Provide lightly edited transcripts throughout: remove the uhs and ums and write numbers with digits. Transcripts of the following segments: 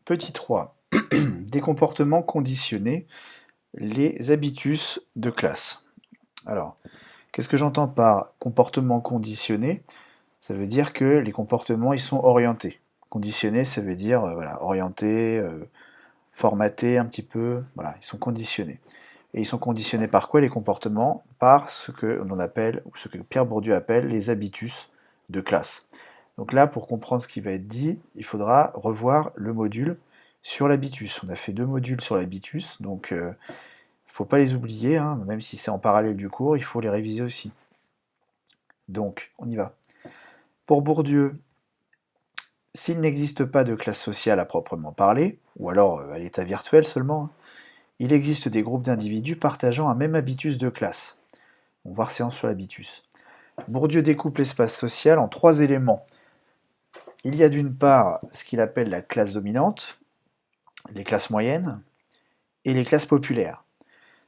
Petit 3. Des comportements conditionnés, les habitus de classe. Alors, qu'est-ce que j'entends par comportement conditionné? Ça veut dire que les comportements, ils sont orientés. Conditionné, ça veut dire voilà, orienté, formaté un petit peu, voilà, ils sont conditionnés. Et ils sont conditionnés par quoi les comportements? Par ce que l'on appelle, ou ce que Pierre Bourdieu appelle les habitus de classe. Donc là, pour comprendre ce qui va être dit, il faudra revoir le module sur l'habitus. On a fait 2 modules sur l'habitus, donc il ne faut pas les oublier, hein, même si c'est en parallèle du cours, il faut les réviser aussi. Donc, on y va. Pour Bourdieu, s'il n'existe pas de classe sociale à proprement parler, ou alors à l'état virtuel seulement, hein, il existe des groupes d'individus partageant un même habitus de classe. On va voir séance sur l'habitus. Bourdieu découpe l'espace social en 3 éléments. Il y a d'une part ce qu'il appelle la classe dominante, les classes moyennes et les classes populaires.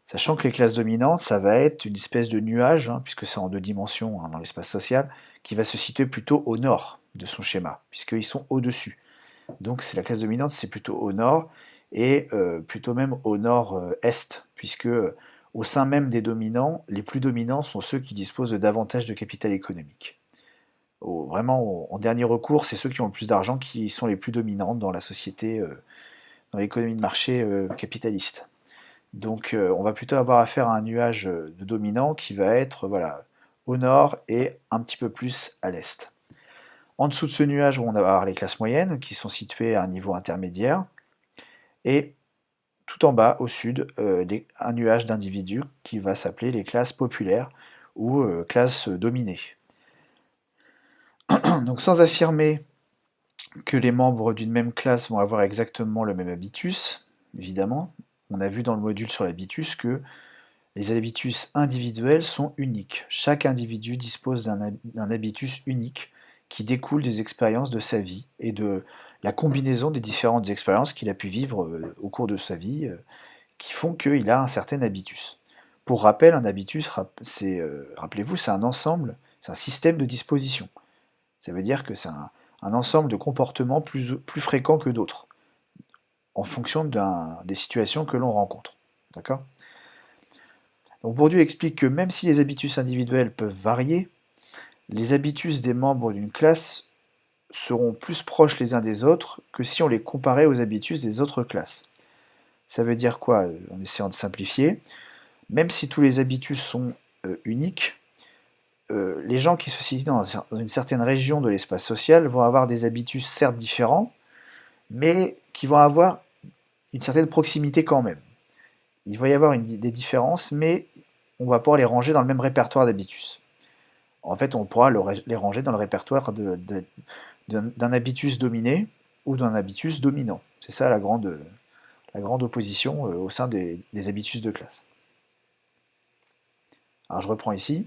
Sachant que les classes dominantes, ça va être une espèce de nuage, hein, puisque c'est en 2 dimensions hein, dans l'espace social, qui va se situer plutôt au nord de son schéma, puisqu'ils sont au-dessus. Donc c'est la classe dominante, c'est plutôt au nord, et plutôt même au nord-est, puisque au sein même des dominants, les plus dominants sont ceux qui disposent de davantage de capital économique. Vraiment, en dernier recours, c'est ceux qui ont le plus d'argent qui sont les plus dominants dans la société, dans l'économie de marché capitaliste. Donc on va plutôt avoir affaire à un nuage de dominants qui va être voilà, au nord et un petit peu plus à l'est. En dessous de ce nuage, on va avoir les classes moyennes qui sont situées à un niveau intermédiaire. Et tout en bas, au sud, un nuage d'individus qui va s'appeler les classes populaires ou classes dominées. Donc sans affirmer que les membres d'une même classe vont avoir exactement le même habitus, évidemment, on a vu dans le module sur l'habitus que les habitus individuels sont uniques. Chaque individu dispose d'un habitus unique qui découle des expériences de sa vie et de la combinaison des différentes expériences qu'il a pu vivre au cours de sa vie qui font qu'il a un certain habitus. Pour rappel, un habitus, rappelez-vous, c'est un ensemble, c'est un système de disposition. Ça veut dire que c'est un ensemble de comportements plus fréquents que d'autres, en fonction des situations que l'on rencontre. D'accord? Donc Bourdieu explique que même si les habitus individuels peuvent varier, les habitus des membres d'une classe seront plus proches les uns des autres que si on les comparait aux habitus des autres classes. Ça veut dire quoi, en essayant de simplifier? Même si tous les habitus sont uniques, les gens qui se situent dans une certaine région de l'espace social vont avoir des habitus certes différents, mais qui vont avoir une certaine proximité quand même. Il va y avoir des différences, mais on va pouvoir les ranger dans le même répertoire d'habitus. En fait, on pourra les ranger dans le répertoire d'un habitus dominé ou d'un habitus dominant. C'est ça la grande opposition au sein des habitus de classe. Alors je reprends ici.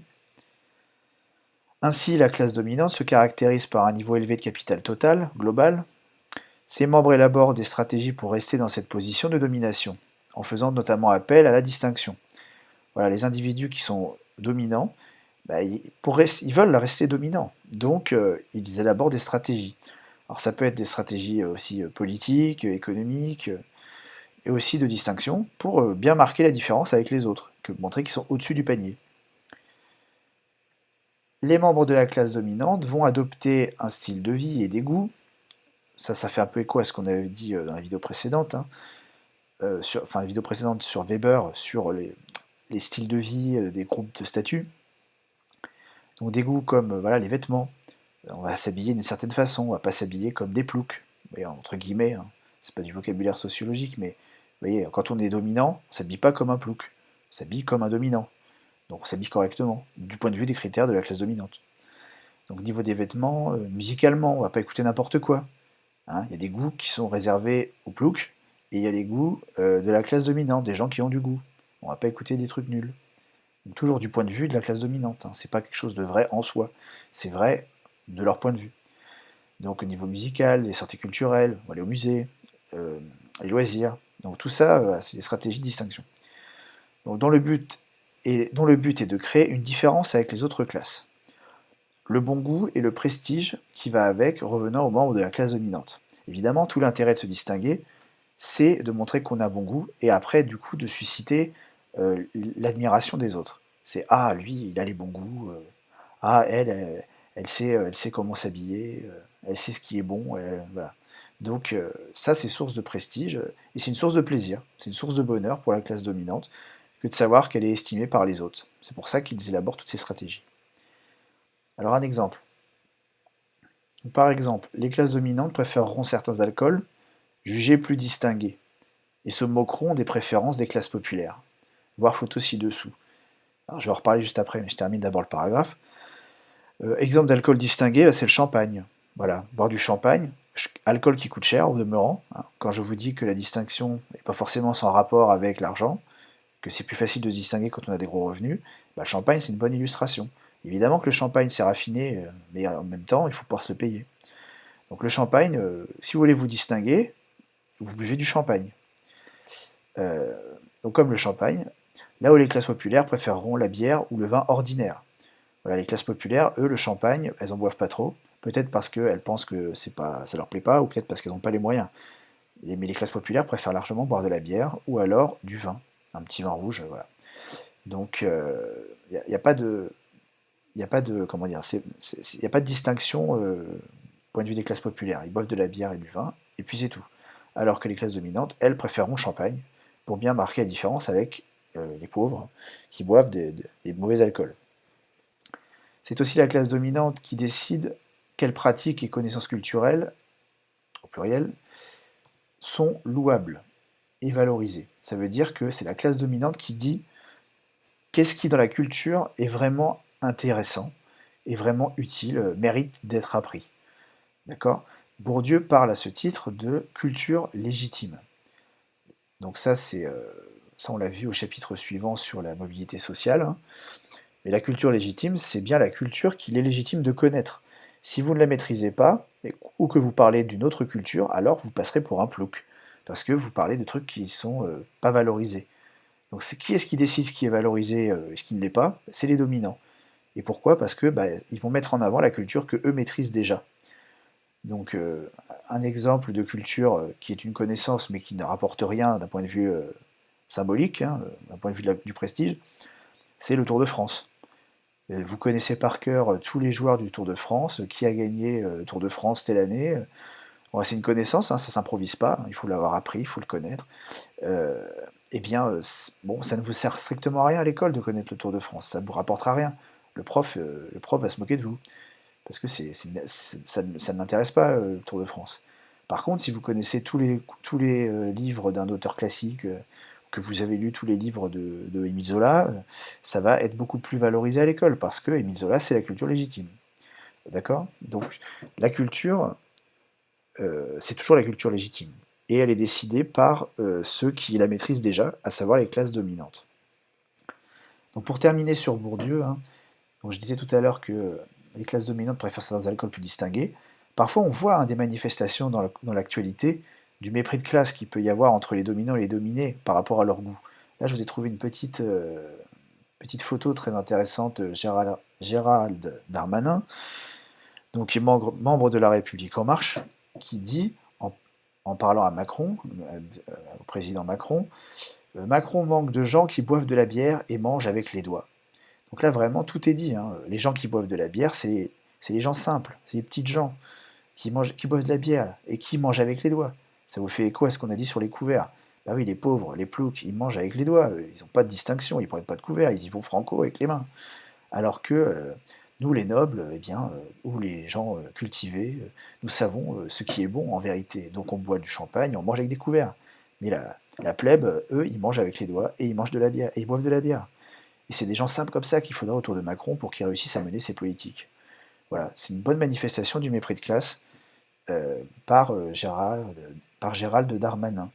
Ainsi, la classe dominante se caractérise par un niveau élevé de capital total, global. Ses membres élaborent des stratégies pour rester dans cette position de domination, en faisant notamment appel à la distinction. Voilà, les individus qui sont dominants, bah, ils veulent rester dominants, donc ils élaborent des stratégies. Alors ça peut être des stratégies aussi politiques, économiques, et aussi de distinction, pour bien marquer la différence avec les autres, montrer qu'ils sont au-dessus du panier. Les membres de la classe dominante vont adopter un style de vie et des goûts. Ça fait un peu écho à ce qu'on avait dit dans la vidéo précédente, hein. La vidéo précédente sur Weber, sur les styles de vie des groupes de statut. Donc des goûts comme voilà, les vêtements. On va s'habiller d'une certaine façon, on va pas s'habiller comme des ploucs. Mais entre guillemets, hein, c'est pas du vocabulaire sociologique, mais vous voyez, quand on est dominant, on s'habille pas comme un plouc. On s'habille comme un dominant. Donc on s'habille correctement, du point de vue des critères de la classe dominante. Donc au niveau des vêtements, musicalement, on va pas écouter n'importe quoi. Hein. Il y a des goûts qui sont réservés aux ploucs, et il y a les goûts de la classe dominante, des gens qui ont du goût. On va pas écouter des trucs nuls. Donc, toujours du point de vue de la classe dominante. Hein. C'est pas quelque chose de vrai en soi. C'est vrai de leur point de vue. Donc au niveau musical, les sorties culturelles, on va aller au musée, les loisirs. Donc tout ça, c'est des stratégies de distinction. Donc, dont le but est de créer une différence avec les autres classes. Le bon goût et le prestige qui va avec, revenant aux membres de la classe dominante. Évidemment, tout l'intérêt de se distinguer, c'est de montrer qu'on a bon goût, et après, du coup, de susciter l'admiration des autres. C'est ah, lui, il a les bons goûts, ah, elle sait comment s'habiller, elle sait ce qui est bon, voilà. Donc, ça, c'est source de prestige, et c'est une source de plaisir, c'est une source de bonheur pour la classe dominante, que de savoir qu'elle est estimée par les autres. C'est pour ça qu'ils élaborent toutes ces stratégies. Alors, un exemple. Par exemple, les classes dominantes préféreront certains alcools, jugés plus distingués, et se moqueront des préférences des classes populaires. Voir photo ci-dessous. Alors, je vais en reparler juste après, mais je termine d'abord le paragraphe. Exemple d'alcool distingué, bah, c'est le champagne. Voilà, boire du champagne, alcool qui coûte cher au demeurant, hein. Quand je vous dis que la distinction n'est pas forcément sans rapport avec l'argent, que c'est plus facile de se distinguer quand on a des gros revenus, bah, le champagne c'est une bonne illustration. Évidemment que le champagne c'est raffiné, mais en même temps il faut pouvoir se le payer. Donc le champagne, si vous voulez vous distinguer, vous buvez du champagne. Euh, donc comme le champagne, là où les classes populaires préféreront la bière ou le vin ordinaire. Voilà, les classes populaires, eux, le champagne, elles en boivent pas trop. Peut-être parce qu'elles pensent que c'est pas, ça leur plaît pas, ou peut-être parce qu'elles n'ont pas les moyens. Mais les classes populaires préfèrent largement boire de la bière, ou alors du vin, un petit vin rouge, voilà. Donc, il n'y a, pas de, y a pas de, comment dire, y a pas de distinction point de vue des classes populaires. Ils boivent de la bière et du vin, et puis c'est tout. Alors que les classes dominantes, elles, préféreront champagne, pour bien marquer la différence avec les pauvres, qui boivent des mauvais alcools. C'est aussi la classe dominante qui décide quelles pratiques et connaissances culturelles, au pluriel, sont louables et valorisées. Ça veut dire que c'est la classe dominante qui dit qu'est-ce qui dans la culture est vraiment intéressant et vraiment utile, mérite d'être appris. D'accord? Bourdieu parle à ce titre de culture légitime. Donc ça on l'a vu au chapitre suivant sur la mobilité sociale, hein. Mais la culture légitime, c'est bien la culture qu'il est légitime de connaître. Si vous ne la maîtrisez pas, ou que vous parlez d'une autre culture, alors vous passerez pour un plouc, parce que vous parlez de trucs qui sont pas valorisés. Donc qui est-ce qui décide ce qui est valorisé et ce qui ne l'est pas? C'est les dominants. Et pourquoi? Parce que bah, ils vont mettre en avant la culture que eux maîtrisent déjà. Donc un exemple de culture qui est une connaissance mais qui ne rapporte rien d'un point de vue symbolique, hein, d'un point de vue du prestige, c'est le Tour de France. Vous connaissez par cœur tous les joueurs du Tour de France, qui a gagné le Tour de France telle année. Bon, c'est une connaissance, hein, ça s'improvise pas, il faut l'avoir appris, il faut le connaître. Euh, eh bien, bon, ça ne vous sert strictement à rien à l'école de connaître le Tour de France, ça ne vous rapportera rien. Le prof va se moquer de vous, parce que ça ne l'intéresse pas, le Tour de France. Par contre, si vous connaissez tous les livres d'un auteur classique, que vous avez lu tous les livres de Émile Zola, ça va être beaucoup plus valorisé à l'école, parce que Émile Zola, c'est la culture légitime. D'accord? Donc, la culture, c'est toujours la culture légitime. Et elle est décidée par ceux qui la maîtrisent déjà, à savoir les classes dominantes. Donc pour terminer sur Bourdieu, hein, donc je disais tout à l'heure que les classes dominantes préfèrent certains alcools plus distingués. Parfois, on voit hein, des manifestations dans l'actualité du mépris de classe qu'il peut y avoir entre les dominants et les dominés par rapport à leur goût. Là, je vous ai trouvé une petite photo très intéressante de Gérald Darmanin, donc qui est membre de La République En Marche, qui dit, en parlant à Macron, au président Macron, Macron manque de gens qui boivent de la bière et mangent avec les doigts. Donc là, vraiment, tout est dit, hein. Les gens qui boivent de la bière, c'est les gens simples, c'est les petites gens qui boivent de la bière et qui mangent avec les doigts. Ça vous fait écho à ce qu'on a dit sur les couverts. Bah oui, les pauvres, les ploucs, ils mangent avec les doigts, ils n'ont pas de distinction, ils ne prennent pas de couverts, ils y vont franco avec les mains. Alors que nous, les nobles, eh bien, ou les gens cultivés, nous savons ce qui est bon en vérité. Donc on boit du champagne, on mange avec des couverts. Mais la plèbe, eux, ils mangent avec les doigts et ils mangent de la bière, et ils boivent de la bière. Et c'est des gens simples comme ça qu'il faudra autour de Macron pour qu'il réussisse à mener ses politiques. Voilà, c'est une bonne manifestation du mépris de classe par Gérald Darmanin.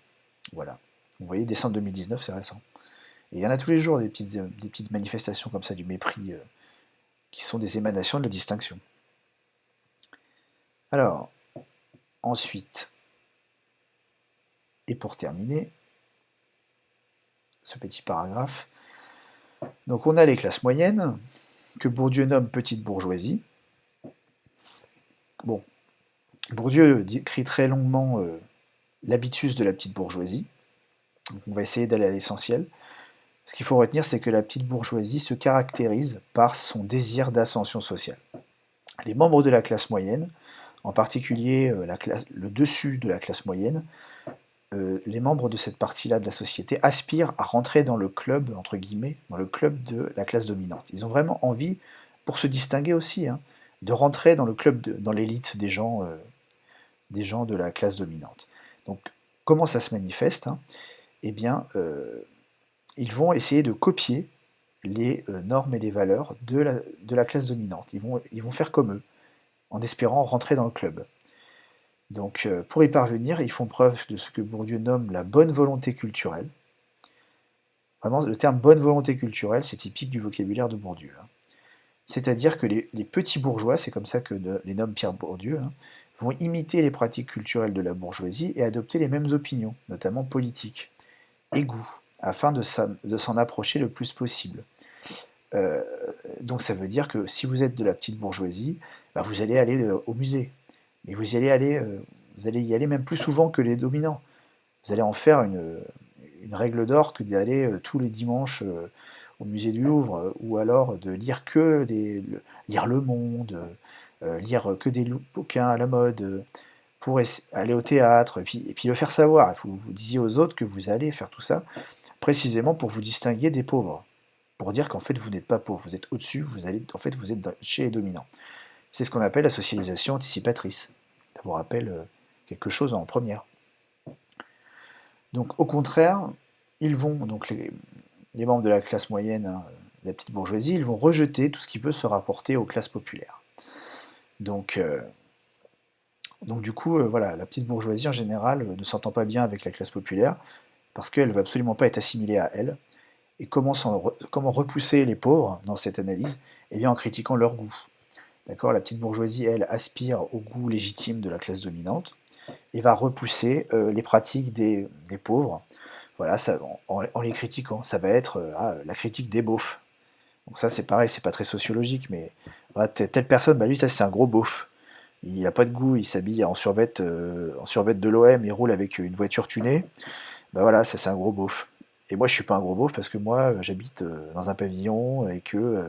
Voilà. Vous voyez, décembre 2019, c'est récent. Et il y en a tous les jours des petites manifestations comme ça du mépris qui sont des émanations de la distinction. Alors, ensuite, et pour terminer ce petit paragraphe, donc on a les classes moyennes, que Bourdieu nomme petite bourgeoisie. Bon, Bourdieu décrit très longuement l'habitus de la petite bourgeoisie. Donc on va essayer d'aller à l'essentiel. Ce qu'il faut retenir, c'est que la petite bourgeoisie se caractérise par son désir d'ascension sociale. Les membres de la classe moyenne, en particulier le dessus de la classe moyenne, les membres de cette partie-là de la société aspirent à rentrer dans le club, entre guillemets, dans le club de la classe dominante. Ils ont vraiment envie, pour se distinguer aussi, hein, de rentrer dans le club, dans l'élite des gens de la classe dominante. Donc, comment ça se manifeste, hein? Eh bien, ils vont essayer de copier les normes et les valeurs de la classe dominante. Ils vont faire comme eux, en espérant rentrer dans le club. Donc, pour y parvenir, ils font preuve de ce que Bourdieu nomme la bonne volonté culturelle. Vraiment, le terme bonne volonté culturelle, c'est typique du vocabulaire de Bourdieu, hein. C'est-à-dire que les petits bourgeois, c'est comme ça que les nomme Pierre Bourdieu, hein, vont imiter les pratiques culturelles de la bourgeoisie et adopter les mêmes opinions, notamment politiques, et goûts, afin de s'en approcher le plus possible. Euh, donc ça veut dire que si vous êtes de la petite bourgeoisie, bah, vous allez aller au musée. Mais vous allez y aller même plus souvent que les dominants. Vous allez en faire une règle d'or que d'aller tous les dimanches au musée du Louvre, ou alors de lire lire Le Monde, lire que des bouquins à la mode, pour aller au théâtre, et puis le faire savoir. Il faut que vous disiez aux autres que vous allez faire tout ça, précisément pour vous distinguer des pauvres. Pour dire qu'en fait vous n'êtes pas pauvre, vous êtes au-dessus, en fait vous êtes chez les dominants. C'est ce qu'on appelle la socialisation anticipatrice. Ça vous rappelle quelque chose en première. Donc au contraire, donc les membres de la classe moyenne, hein, la petite bourgeoisie, ils vont rejeter tout ce qui peut se rapporter aux classes populaires. Donc, du coup, voilà, la petite bourgeoisie en général ne s'entend pas bien avec la classe populaire parce qu'elle ne veut absolument pas être assimilée à elle. Et comment repousser les pauvres dans cette analyse? Eh bien en critiquant leur goût. D'accord. La petite bourgeoisie, elle, aspire au goût légitime de la classe dominante et va repousser les pratiques des pauvres. Voilà, ça, en les critiquant. Ça va être la critique des beaufs. Donc ça, c'est pareil, c'est pas très sociologique, mais voilà, telle personne, bah lui, ça c'est un gros beauf. Il a pas de goût, il s'habille en survêt de l'OM, il roule avec une voiture tunée. Bah voilà, ça c'est un gros beauf. Et moi, je suis pas un gros beauf parce que moi, j'habite dans un pavillon et que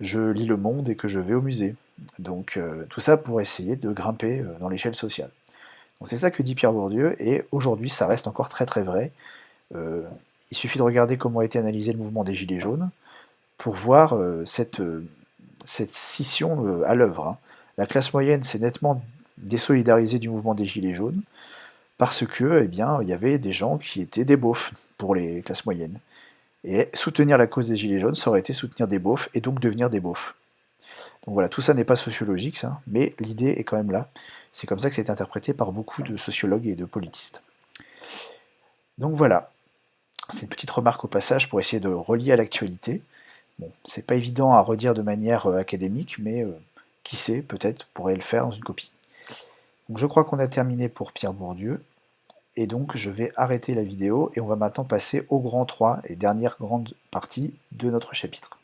je lis Le Monde et que je vais au musée. Donc tout ça pour essayer de grimper dans l'échelle sociale. Donc c'est ça que dit Pierre Bourdieu, et aujourd'hui, ça reste encore très très vrai. Euh, il suffit de regarder comment a été analysé le mouvement des Gilets jaunes pour voir cette scission à l'œuvre, hein. La classe moyenne s'est nettement désolidarisée du mouvement des Gilets jaunes parce que, eh bien, il y avait des gens qui étaient des beaufs pour les classes moyennes. Et soutenir la cause des Gilets jaunes, ça aurait été soutenir des beaufs et donc devenir des beaufs. Donc voilà, tout ça n'est pas sociologique, ça, mais l'idée est quand même là. C'est comme ça que c'est interprété par beaucoup de sociologues et de politistes. Donc voilà, c'est une petite remarque au passage pour essayer de relier à l'actualité. Bon, c'est pas évident à redire de manière académique, mais qui sait, peut-être pourrait le faire dans une copie. Donc je crois qu'on a terminé pour Pierre Bourdieu, et donc je vais arrêter la vidéo, et on va maintenant passer au grand 3 et dernière grande partie de notre chapitre.